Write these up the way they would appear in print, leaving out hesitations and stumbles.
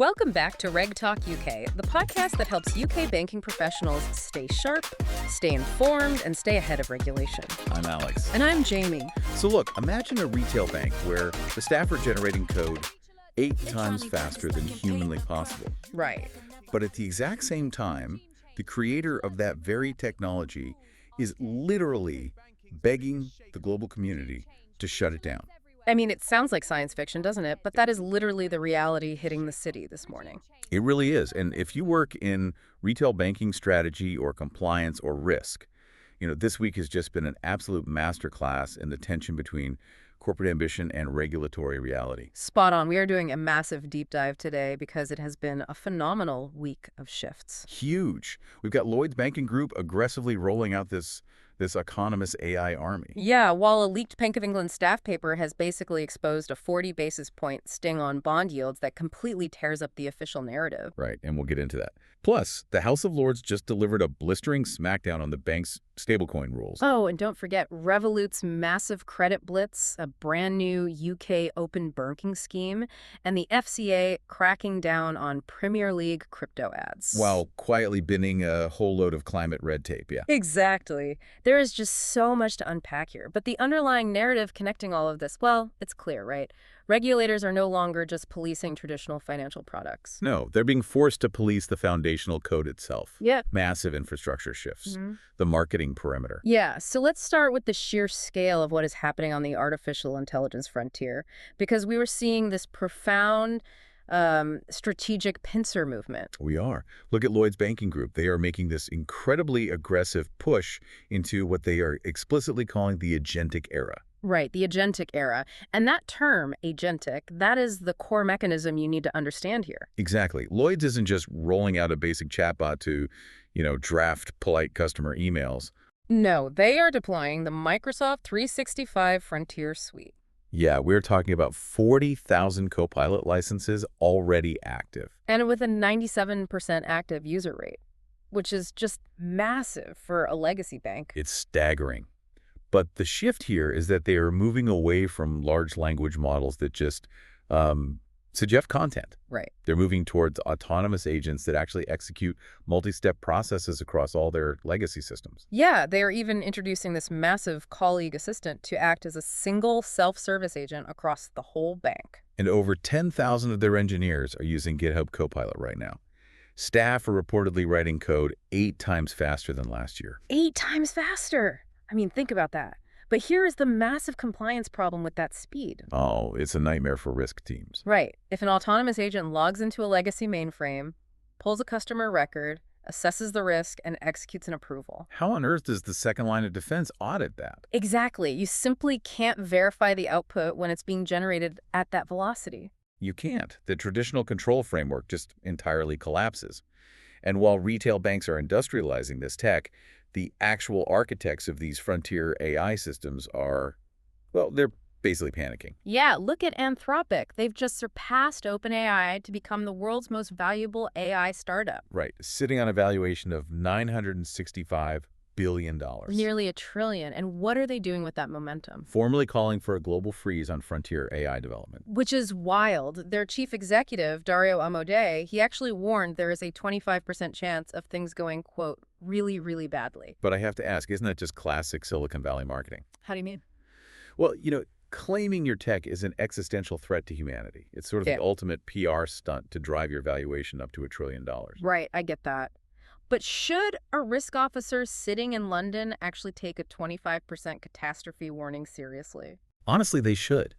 Welcome back to RegTalkUK, the podcast that helps UK banking professionals stay sharp, stay informed, and stay ahead of regulation. I'm Alex. And I'm Jamie. So look, imagine a retail bank where the staff are generating code 8 times faster than humanly possible. Right. But at the exact same time, the creator of that very technology is literally begging the global community to shut it down. I mean, it sounds like science fiction, doesn't it? But that is literally the reality hitting the city this morning. It really is. And if you work in retail banking strategy or compliance or risk, this week has just been an absolute masterclass in the tension between corporate ambition and regulatory reality. Spot on. We are doing a massive deep dive today because it has been a phenomenal week of shifts. Huge. We've got Lloyd's Banking Group aggressively rolling out this economist AI army. Yeah, while a leaked Bank of England staff paper has basically exposed a 40 basis point sting on bond yields that completely tears up the official narrative. Right, and we'll get into that. Plus, the House of Lords just delivered a blistering smackdown on the bank's stablecoin rules. Oh, and don't forget Revolut's massive credit blitz, a brand new UK open banking scheme, and the FCA cracking down on Premier League crypto ads. While quietly binning a whole load of climate red tape, yeah. Exactly. There is just so much to unpack here. But the underlying narrative connecting all of this, well, it's clear, right? Regulators are no longer just policing traditional financial products. No, they're being forced to police the foundational code itself. Yeah. Massive infrastructure shifts, the marketing perimeter. Yeah, so let's start with the sheer scale of what is happening on the artificial intelligence frontier, because we were seeing this profound strategic pincer movement. We are. Look at Lloyd's Banking Group. They are making this incredibly aggressive push into what they are explicitly calling the agentic era. Right, the agentic era. And that term, agentic, that is the core mechanism you need to understand here. Exactly. Lloyd's isn't just rolling out a basic chatbot to, draft polite customer emails. No, they are deploying the Microsoft 365 Frontier Suite. Yeah, we're talking about 40,000 Copilot licenses already active. And with a 97% active user rate, which is just massive for a legacy bank. It's staggering. But the shift here is that they are moving away from large language models that just suggest content. Right. They're moving towards autonomous agents that actually execute multi-step processes across all their legacy systems. Yeah, they are even introducing this massive colleague assistant to act as a single self-service agent across the whole bank. And over 10,000 of their engineers are using GitHub Copilot right now. Staff are reportedly writing code 8 times faster than last year. 8 times faster! I mean, think about that. But here is the massive compliance problem with that speed. Oh, it's a nightmare for risk teams. Right. If an autonomous agent logs into a legacy mainframe, pulls a customer record, assesses the risk, and executes an approval. How on earth does the second line of defense audit that? Exactly. You simply can't verify the output when it's being generated at that velocity. You can't. The traditional control framework just entirely collapses. And while retail banks are industrializing this tech, the actual architects of these frontier AI systems are, well, they're basically panicking. Yeah, look at Anthropic. They've just surpassed OpenAI to become the world's most valuable AI startup. Right, sitting on a valuation of $965 billion. Nearly $1 trillion. And what are they doing with that momentum? Formally calling for a global freeze on frontier AI development. Which is wild. Their chief executive, Dario Amodei, he actually warned there is a 25% chance of things going, quote, really, really badly. But I have to ask, isn't that just classic Silicon Valley marketing? How do you mean? Well, claiming your tech is an existential threat to humanity. It's sort of the ultimate PR stunt to drive your valuation up to $1 trillion. Right, I get that. But should a risk officer sitting in London actually take a 25% catastrophe warning seriously? Honestly, they should.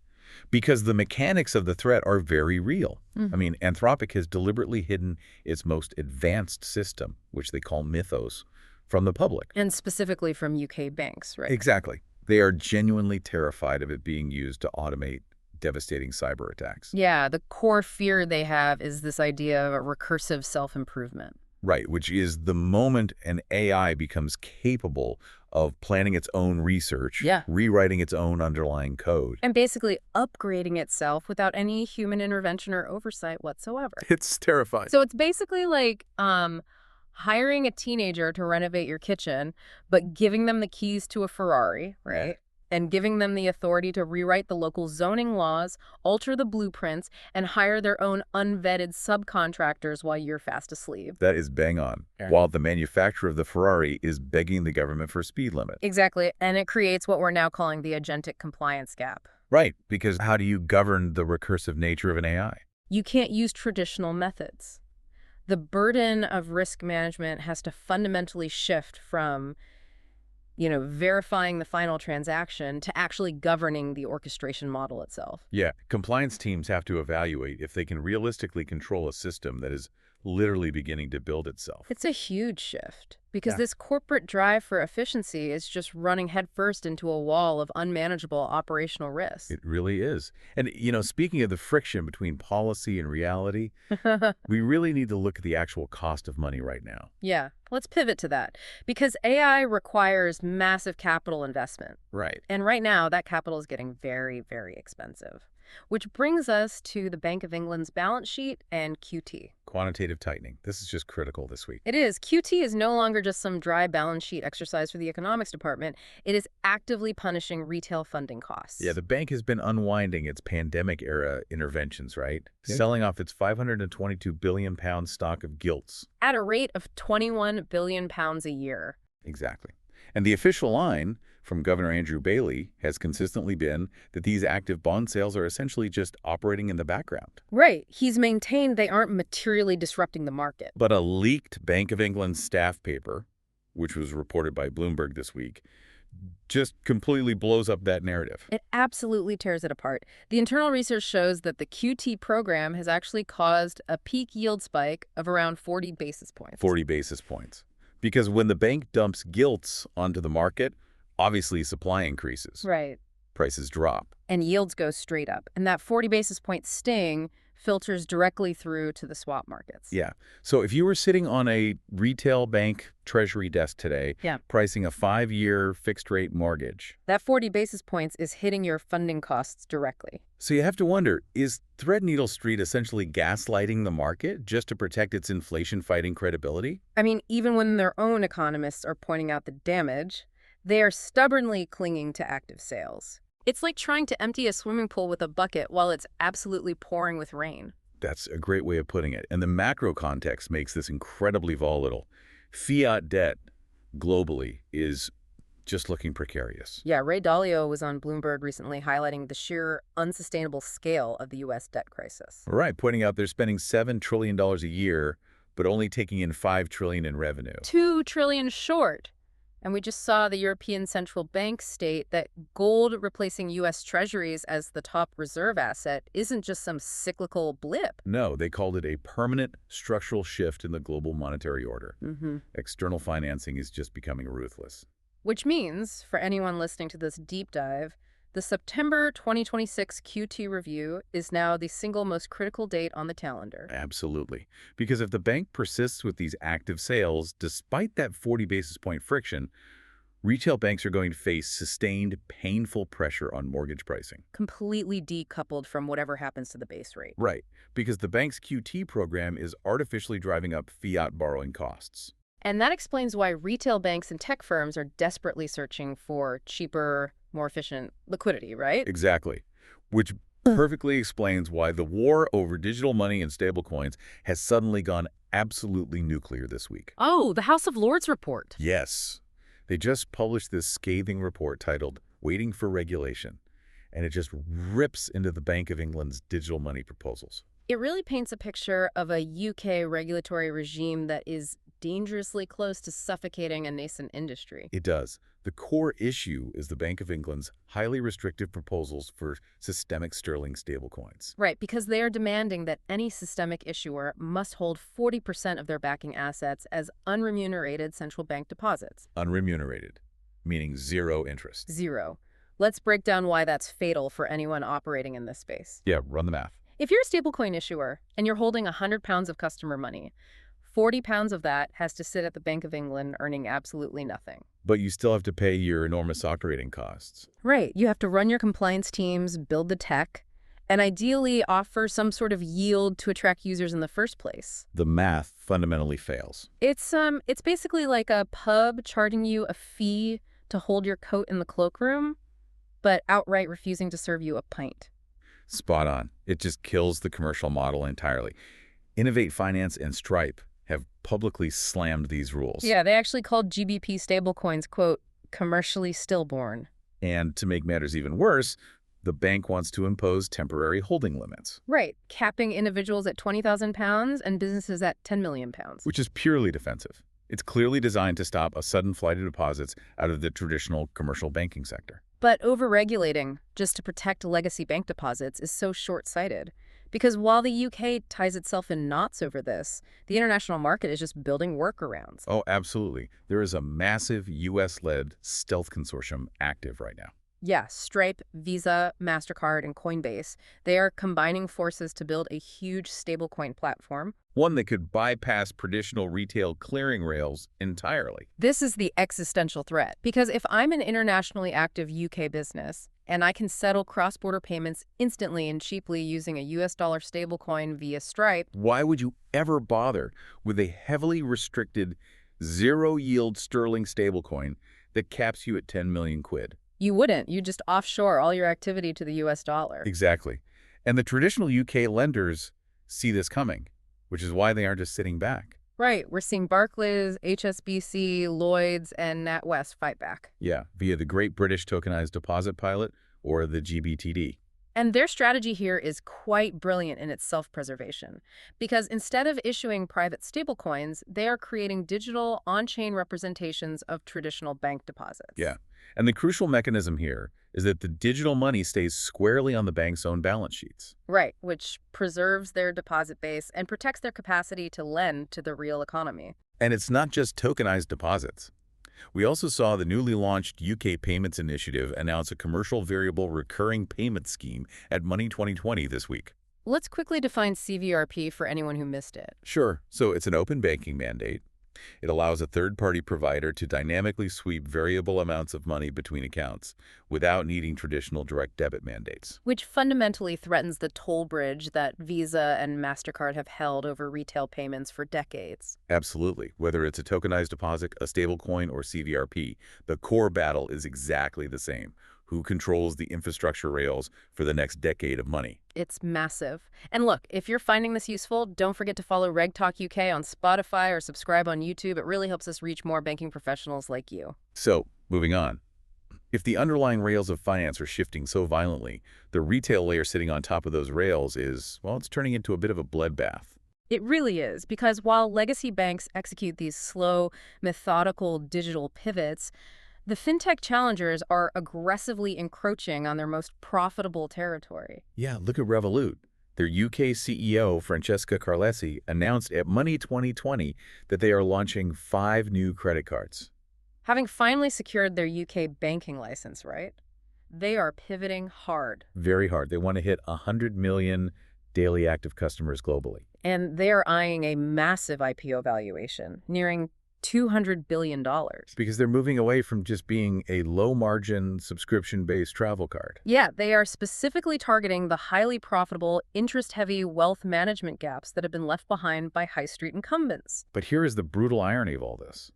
Because the mechanics of the threat are very real. I mean, Anthropic has deliberately hidden its most advanced system, which they call Mythos, from the public. And specifically from UK banks, right? Exactly. They are genuinely terrified of it being used to automate devastating cyber attacks. Yeah, the core fear they have is this idea of a recursive self-improvement. Right, which is the moment an AI becomes capable of planning its own research, rewriting its own underlying code. And basically upgrading itself without any human intervention or oversight whatsoever. It's terrifying. So it's basically like hiring a teenager to renovate your kitchen, but giving them the keys to a Ferrari, right? and giving them the authority to rewrite the local zoning laws, alter the blueprints, and hire their own unvetted subcontractors while you're fast asleep. That is bang on. Yeah. While the manufacturer of the Ferrari is begging the government for a speed limit. Exactly, and it creates what we're now calling the agentic compliance gap. Right, because how do you govern the recursive nature of an AI? You can't use traditional methods. The burden of risk management has to fundamentally shift from verifying the final transaction to actually governing the orchestration model itself. Yeah, compliance teams have to evaluate if they can realistically control a system that is literally beginning to build itself. It's a huge shift because Yeah. this corporate drive for efficiency is just running headfirst into a wall of unmanageable operational risk. It really is. And, speaking of the friction between policy and reality, we really need to look at the actual cost of money right now. Yeah, let's pivot to that because AI requires massive capital investment. Right. And right now, that capital is getting very, very expensive. Which brings us to the Bank of England's balance sheet and QT. Quantitative tightening. This is just critical this week. It is. QT is no longer just some dry balance sheet exercise for the economics department. It is actively punishing retail funding costs. Yeah, the bank has been unwinding its pandemic-era interventions, right? Yeah. Selling off its £522 billion stock of gilts. At a rate of £21 billion a year. Exactly. And the official line from Governor Andrew Bailey has consistently been that these active bond sales are essentially just operating in the background. Right. He's maintained they aren't materially disrupting the market. But a leaked Bank of England staff paper, which was reported by Bloomberg this week, just completely blows up that narrative. It absolutely tears it apart. The internal research shows that the QT program has actually caused a peak yield spike of around 40 basis points. 40 basis points. Because when the bank dumps gilts onto the market, obviously supply increases. Right. Prices drop. And yields go straight up. And that 40 basis point sting filters directly through to the swap markets. Yeah. So if you were sitting on a retail bank treasury desk today, pricing a 5-year fixed-rate mortgage, that 40 basis points is hitting your funding costs directly. So you have to wonder, is Threadneedle Street essentially gaslighting the market just to protect its inflation-fighting credibility? I mean, even when their own economists are pointing out the damage, they are stubbornly clinging to active sales. It's like trying to empty a swimming pool with a bucket while it's absolutely pouring with rain. That's a great way of putting it. And the macro context makes this incredibly volatile. Fiat debt globally is just looking precarious. Yeah, Ray Dalio was on Bloomberg recently highlighting the sheer unsustainable scale of the U.S. debt crisis. Right, pointing out they're spending $7 trillion a year, but only taking in $5 trillion in revenue. $2 trillion short. And we just saw the European Central Bank state that gold replacing U.S. treasuries as the top reserve asset isn't just some cyclical blip. No, they called it a permanent structural shift in the global monetary order. External financing is just becoming ruthless. Which means, for anyone listening to this deep dive, the September 2026 QT review is now the single most critical date on the calendar. Absolutely. Because if the bank persists with these active sales, despite that 40 basis point friction, retail banks are going to face sustained, painful pressure on mortgage pricing. Completely decoupled from whatever happens to the base rate. Right. Because the bank's QT program is artificially driving up fiat borrowing costs. And that explains why retail banks and tech firms are desperately searching for cheaper, more efficient liquidity, right? Exactly. Which perfectly explains why the war over digital money and stablecoins has suddenly gone absolutely nuclear this week. Oh, the House of Lords report. Yes. They just published this scathing report titled Waiting for Regulation, and it just rips into the Bank of England's digital money proposals. It really paints a picture of a UK regulatory regime that is dangerously close to suffocating a nascent industry. It does. The core issue is the Bank of England's highly restrictive proposals for systemic sterling stablecoins. Right, because they are demanding that any systemic issuer must hold 40% of their backing assets as unremunerated central bank deposits. Unremunerated, meaning zero interest. Zero. Let's break down why that's fatal for anyone operating in this space. Yeah, run the math. If you're a stablecoin issuer and you're holding £100 of customer money, £40 of that has to sit at the Bank of England earning absolutely nothing. But you still have to pay your enormous operating costs. Right. You have to run your compliance teams, build the tech, and ideally offer some sort of yield to attract users in the first place. The math fundamentally fails. It's basically like a pub charging you a fee to hold your coat in the cloakroom, but outright refusing to serve you a pint. Spot on. It just kills the commercial model entirely. Innovate Finance and Stripe have publicly slammed these rules. Yeah, they actually called GBP stablecoins, quote, commercially stillborn. And to make matters even worse, the bank wants to impose temporary holding limits. Right, capping individuals at £20,000 and businesses at £10 million. Which is purely defensive. It's clearly designed to stop a sudden flight of deposits out of the traditional commercial banking sector. But overregulating just to protect legacy bank deposits is so short-sighted. Because while the UK ties itself in knots over this, the international market is just building workarounds. Oh, absolutely. There is a massive US-led stealth consortium active right now. Yeah, Stripe, Visa, MasterCard, and Coinbase, they are combining forces to build a huge stablecoin platform. One that could bypass traditional retail clearing rails entirely. This is the existential threat, because if I'm an internationally active UK business, and I can settle cross-border payments instantly and cheaply using a US dollar stablecoin via Stripe, why would you ever bother with a heavily restricted, zero-yield sterling stablecoin that caps you at 10 million quid? you wouldn't. You just offshore all your activity to the US dollar. Exactly. And the traditional UK lenders see this coming, which is why they aren't just sitting back. Right. We're seeing Barclays, HSBC, Lloyds, and NatWest fight back. Yeah, via the Great British Tokenized Deposit Pilot, or the GBTD. And their strategy here is quite brilliant in its self-preservation, because instead of issuing private stablecoins, they are creating digital on-chain representations of traditional bank deposits. Yeah, and the crucial mechanism here is that the digital money stays squarely on the bank's own balance sheets. Right, which preserves their deposit base and protects their capacity to lend to the real economy. And it's not just tokenized deposits. We also saw the newly launched UK Payments Initiative announce a commercial variable recurring payment scheme at Money 2020 this week. Let's quickly define CVRP for anyone who missed it. Sure, so it's an open banking mandate. It allows a third-party provider to dynamically sweep variable amounts of money between accounts without needing traditional direct debit mandates. Which fundamentally threatens the toll bridge that Visa and MasterCard have held over retail payments for decades. Absolutely. Whether it's a tokenized deposit, a stablecoin, or CVRP, the core battle is exactly the same. Who controls the infrastructure rails for the next decade of money? It's massive. And look, if you're finding this useful, don't forget to follow RegTalkUK on Spotify or subscribe on YouTube. It really helps us reach more banking professionals like you. So, moving on. If the underlying rails of finance are shifting so violently, the retail layer sitting on top of those rails is, well, it's turning into a bit of a bloodbath. It really is, because while legacy banks execute these slow, methodical digital pivots, the fintech challengers are aggressively encroaching on their most profitable territory. Yeah, look at Revolut. Their UK CEO, Francesca Carlesi, announced at Money 2020 that they are launching 5 new credit cards. Having finally secured their UK banking license, right? They are pivoting hard. Very hard. They want to hit 100 million daily active customers globally. And they are eyeing a massive IPO valuation, nearing $200 billion. Because they're moving away from just being a low-margin, subscription-based travel card. Yeah, they are specifically targeting the highly profitable, interest-heavy wealth management gaps that have been left behind by high street incumbents. But here is the brutal irony of all this.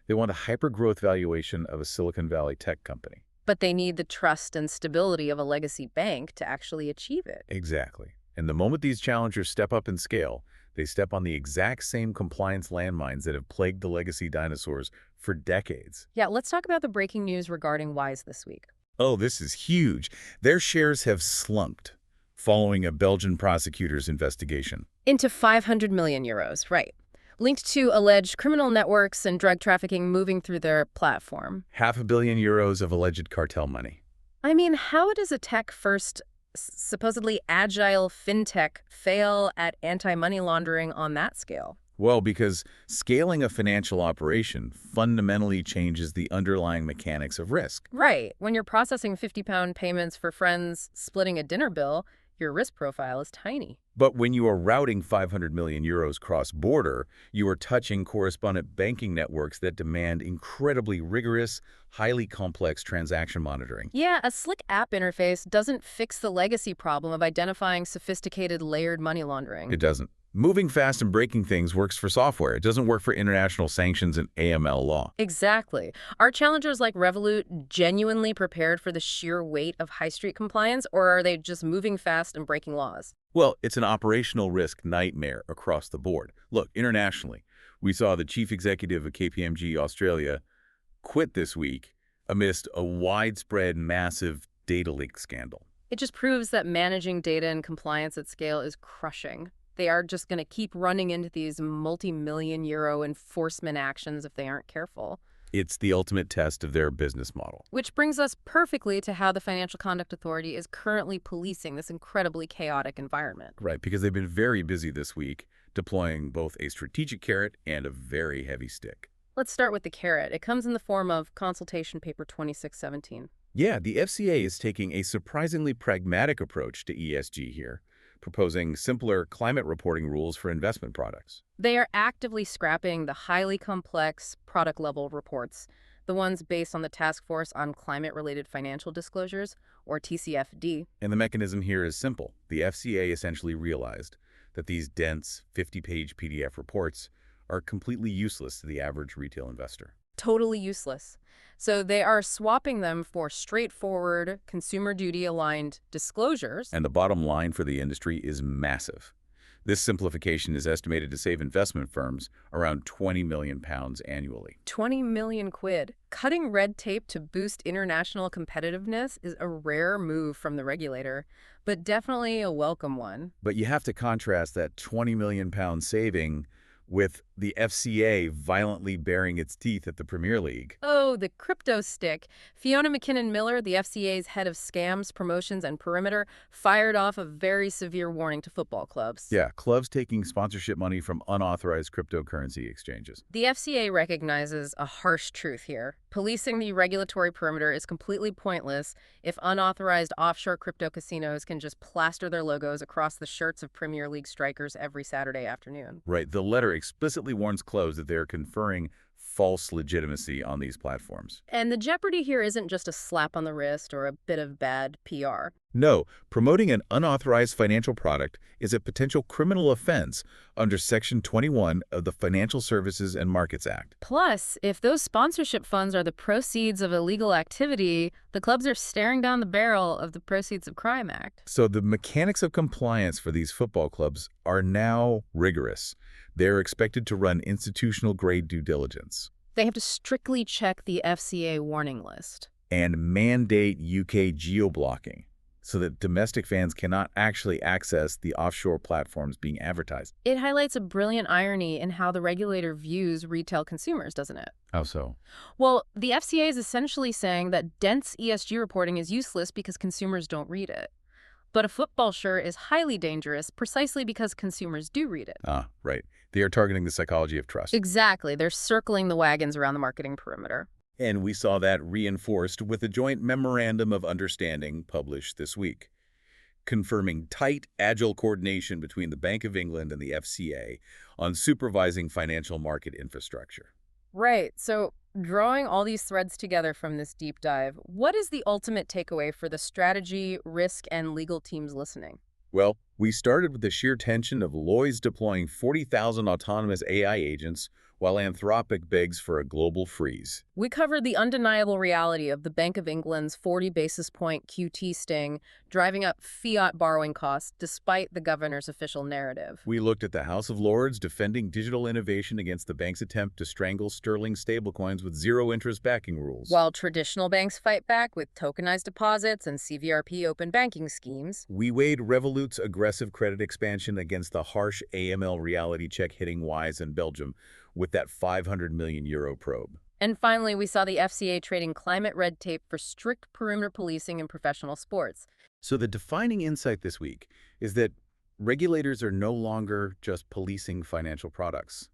They want a hyper-growth valuation of a Silicon Valley tech company. But they need the trust and stability of a legacy bank to actually achieve it. Exactly. And the moment these challengers step up in scale, they step on the exact same compliance landmines that have plagued the legacy dinosaurs for decades. Yeah, let's talk about the breaking news regarding Wise this week. Oh, this is huge. Their shares have slumped following a Belgian prosecutor's investigation. Into 500 million euros, right. Linked to alleged criminal networks and drug trafficking moving through their platform. €500 million of alleged cartel money. I mean, how does a tech-first, supposedly agile fintech fail at anti-money laundering on that scale? Well, because scaling a financial operation fundamentally changes the underlying mechanics of risk. Right. When you're processing 50-pound payments for friends splitting a dinner bill, your risk profile is tiny. But when you are routing €500 million cross-border, you are touching correspondent banking networks that demand incredibly rigorous, highly complex transaction monitoring. Yeah, a slick app interface doesn't fix the legacy problem of identifying sophisticated layered money laundering. It doesn't. Moving fast and breaking things works for software. It doesn't work for international sanctions and AML law. Exactly. Are challengers like Revolut genuinely prepared for the sheer weight of high street compliance, or are they just moving fast and breaking laws? Well, it's an operational risk nightmare across the board. Look, internationally, we saw the chief executive of KPMG Australia quit this week amidst a widespread, massive data leak scandal. It just proves that managing data and compliance at scale is crushing. They are just going to keep running into these multi-million euro enforcement actions if they aren't careful. It's the ultimate test of their business model. Which brings us perfectly to how the Financial Conduct Authority is currently policing this incredibly chaotic environment. Right, because they've been very busy this week deploying both a strategic carrot and a very heavy stick. Let's start with the carrot. It comes in the form of Consultation Paper 2617. Yeah, the FCA is taking a surprisingly pragmatic approach to ESG here, proposing simpler climate reporting rules for investment products. They are actively scrapping the highly complex product-level reports, the ones based on the Task Force on Climate-Related Financial Disclosures, or TCFD. And the mechanism here is simple. The FCA essentially realized that these dense 50-page PDF reports are completely useless to the average retail investor. Totally useless. So they are swapping them for straightforward, consumer duty-aligned disclosures. And the bottom line for the industry is massive. This simplification is estimated to save investment firms around £20 million annually. 20 million quid. Cutting red tape to boost international competitiveness is a rare move from the regulator, but definitely a welcome one. But you have to contrast that £20 million saving with the FCA violently baring its teeth at the Premier League. Oh, the crypto stick. Fiona McKinnon-Miller, the FCA's head of scams, promotions, and perimeter, fired off a very severe warning to football clubs. Yeah, clubs taking sponsorship money from unauthorized cryptocurrency exchanges. The FCA recognizes a harsh truth here. Policing the regulatory perimeter is completely pointless if unauthorized offshore crypto casinos can just plaster their logos across the shirts of Premier League strikers every Saturday afternoon. Right. The letter explicitly warns clubs that they are conferring false legitimacy on these platforms. And the jeopardy here isn't just a slap on the wrist or a bit of bad PR. No, promoting an unauthorized financial product is a potential criminal offense under Section 21 of the Financial Services and Markets Act. Plus, if those sponsorship funds are the proceeds of illegal activity, the clubs are staring down the barrel of the Proceeds of Crime Act. So the mechanics of compliance for these football clubs are now rigorous. They're expected to run institutional-grade due diligence. They have to strictly check the FCA warning list. And mandate UK geo-blocking, so that domestic fans cannot actually access the offshore platforms being advertised. It highlights a brilliant irony in how the regulator views retail consumers, doesn't it? How so? Well, the FCA is essentially saying that dense ESG reporting is useless because consumers don't read it. But a football shirt is highly dangerous precisely because consumers do read it. Ah, right. They are targeting the psychology of trust. Exactly. They're circling the wagons around the marketing perimeter. And we saw that reinforced with the joint Memorandum of Understanding published this week, confirming tight, agile coordination between the Bank of England and the FCA on supervising financial market infrastructure. Right. So drawing all these threads together from this deep dive, what is the ultimate takeaway for the strategy, risk, and legal teams listening? Well, we started with the sheer tension of Lloyd's deploying 40,000 autonomous AI agents while Anthropic begs for a global freeze. We covered the undeniable reality of the Bank of England's 40 basis point QT sting, driving up fiat borrowing costs despite the governor's official narrative. We looked at the House of Lords defending digital innovation against the bank's attempt to strangle sterling stablecoins with zero-interest backing rules. While traditional banks fight back with tokenized deposits and CVRP open banking schemes. We weighed Revolut's aggressive credit expansion against the harsh AML reality check hitting Wise in Belgium with that €500 million probe. And finally, we saw the FCA trading climate red tape for strict perimeter policing in professional sports. So the defining insight this week is that regulators are no longer just policing financial products.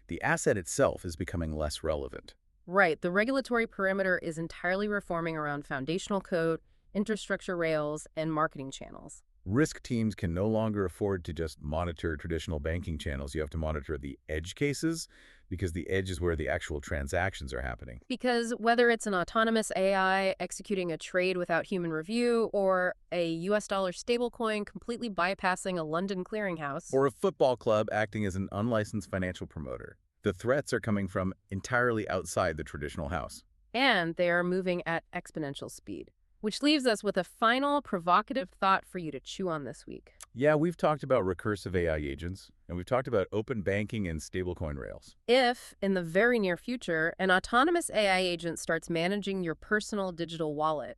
The asset itself is becoming less relevant. Right. The regulatory perimeter is entirely reforming around foundational code, infrastructure rails, and marketing channels. Risk teams can no longer afford to just monitor traditional banking channels. You have to monitor the edge cases because the edge is where the actual transactions are happening. Because whether it's an autonomous AI executing a trade without human review or a US dollar stablecoin completely bypassing a London clearinghouse, Or a football club acting as an unlicensed financial promoter. The threats are coming from entirely outside the traditional house. and they are moving at exponential speed. Which leaves us with a final provocative thought for you to chew on this week. Yeah, we've talked about recursive AI agents, and we've talked about open banking and stablecoin rails. If, in the very near future, an autonomous AI agent starts managing your personal digital wallet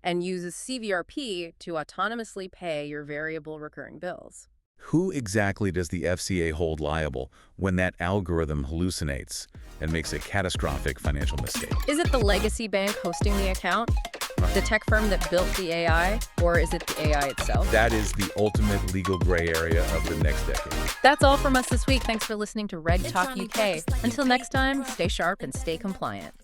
and uses CVRP to autonomously pay your variable recurring bills. Who exactly does the FCA hold liable when that algorithm hallucinates and makes a catastrophic financial mistake? Is it the legacy bank hosting the account? The tech firm that built the AI? Or is it the AI itself? That is the ultimate legal gray area of the next decade. That's all from us this week. Thanks for listening to RegTalkUK. Until next time, stay sharp and stay compliant.